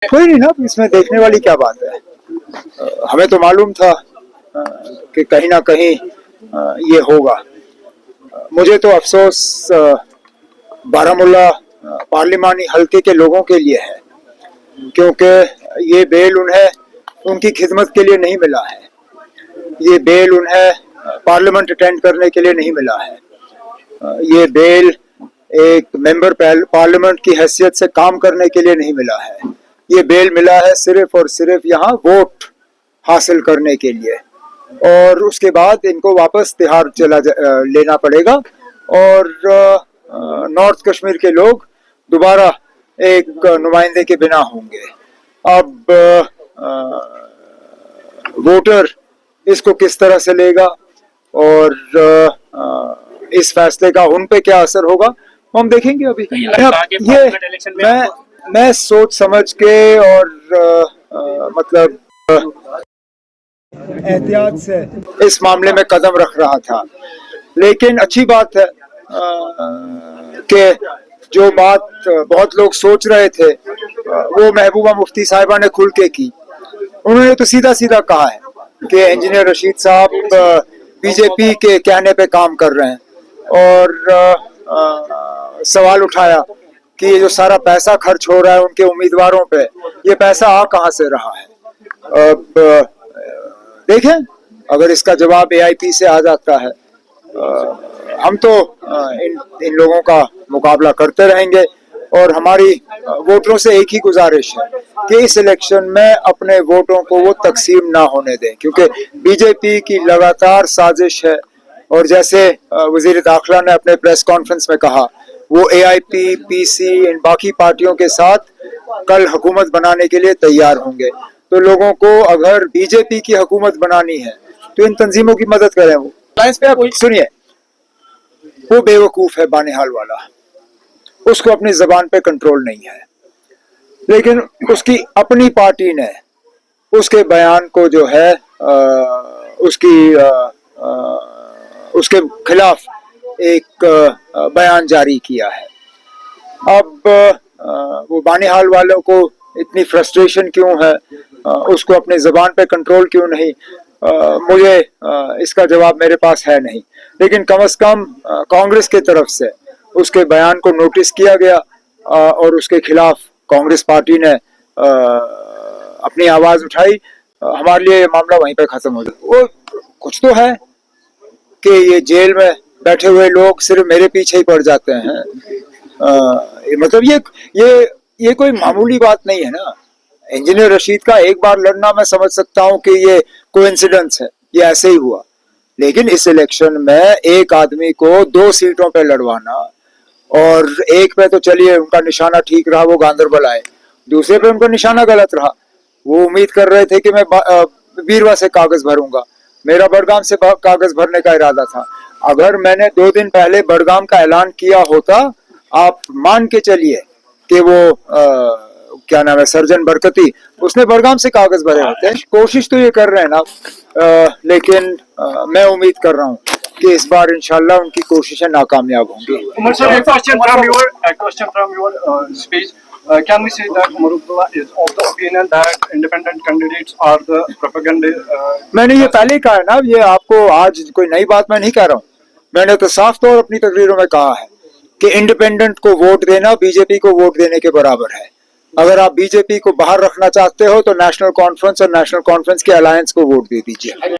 कोई नहीं ना, इसमें देखने वाली क्या बात है। हमें तो मालूम था कि कहीं ना कहीं ये होगा। मुझे तो अफसोस बारामूला पार्लिमानी हल्के के लोगों के लिए है, क्योंकि ये बेल उन्हें उनकी खिदमत के लिए नहीं मिला है। ये बेल उन्हें पार्लियामेंट अटेंड करने के लिए नहीं मिला है। ये बेल एक मेंबर पार्लियामेंट की हैसियत से काम करने के लिए नहीं मिला है। ये बेल मिला है सिर्फ और सिर्फ यहाँ वोट हासिल करने के लिए, और उसके बाद इनको वापस तिहाड़ लेना पड़ेगा और नॉर्थ कश्मीर के लोग दोबारा एक नुमाइंदे के बिना होंगे। अब वोटर इसको किस तरह से लेगा और इस फैसले का उन पे क्या असर होगा हम देखेंगे। अभी ये मैं सोच समझ के और मतलब एहतियात से इस मामले में कदम रख रहा था, लेकिन अच्छी बात है कि जो बात बहुत लोग सोच रहे थे वो महबूबा मुफ्ती साहिबा ने खुल के की। उन्होंने तो सीधा सीधा कहा है कि इंजीनियर रशीद साहब बीजेपी के कहने पे काम कर रहे हैं, और सवाल उठाया कि ये जो सारा पैसा खर्च हो रहा है उनके उम्मीदवारों पे, ये पैसा आ कहां से रहा है। अब देखें, अगर इसका जवाब एआईपी से आ जाता है, हम तो इन लोगों का मुकाबला करते रहेंगे। और हमारी वोटरों से एक ही गुजारिश है कि इस इलेक्शन में अपने वोटों को वो तकसीम ना होने दें, क्योंकि बीजेपी की लगातार साजिश है। और जैसे वजीर दाखिला ने अपने प्रेस कॉन्फ्रेंस में कहा, वो एआईपी, पीसी, इन बाकी पार्टियों के साथ कल हुकूमत बनाने के लिए तैयार होंगे। तो लोगों को अगर बीजेपी की हुकूमत बनानी है तो इन तंजीमों की मदद करें। वो सुनिए, वो बेवकूफ है बानिहाल वाला, उसको अपनी जबान पे कंट्रोल नहीं है, लेकिन उसकी अपनी पार्टी ने उसके बयान को जो है उसके खिलाफ एक बयान जारी किया है। अब वो बानिहाल वालों को इतनी फ्रस्ट्रेशन क्यों है, उसको अपने जबान पे कंट्रोल क्यों नहीं, मुझे इसका जवाब मेरे पास है नहीं। लेकिन कम से कम कांग्रेस की तरफ से उसके बयान को नोटिस किया गया और उसके खिलाफ कांग्रेस पार्टी ने अपनी आवाज उठाई। हमारे लिए ये मामला वहीं पे खत्म हो जाए। वो कुछ तो है कि ये जेल में बैठे हुए लोग सिर्फ मेरे पीछे ही पड़ जाते हैं। मतलब ये कोई मामूली बात नहीं है ना। इंजीनियर रशीद का एक बार लड़ना मैं समझ सकता हूँ कि ये कोइंसिडेंस है, ये ऐसे ही हुआ, लेकिन इस इलेक्शन में एक आदमी को 2 सीटों पे लड़वाना, और एक पे तो चलिए उनका निशाना ठीक रहा, वो गांधरबल आए, दूसरे पे उनका निशाना गलत रहा। वो उम्मीद कर रहे थे कि मैं बीरवा से कागज भरूंगा, मेरा बड़गाम से कागज भरने का इरादा था। अगर मैंने 2 दिन पहले बड़गाम का ऐलान किया होता, आप मान के चलिए कि वो क्या नाम है, सर्जन बरकती, उसने बड़गाम से कागज भरे होते। कोशिश तो ये कर रहे हैं ना, लेकिन मैं उम्मीद कर रहा हूँ कि इस बार इंशाल्लाह उनकी कोशिशें नाकामयाब होंगी। Can we say that Umar Abdullah is of the opinion that independent candidates are the propaganda? मैंने ये पहले ही कहा है ना, ये आपको आज कोई नई बात मैं नहीं कह रहा हूँ। मैंने तो साफ तौर अपनी तकरीरों में कहा है कि इंडिपेंडेंट को वोट देना बीजेपी को वोट देने के बराबर है। अगर आप बीजेपी को बाहर रखना चाहते हो तो नेशनल कॉन्फ्रेंस और नेशनल कॉन्फ्रेंस के अलायंस को वोट दे दीजिए।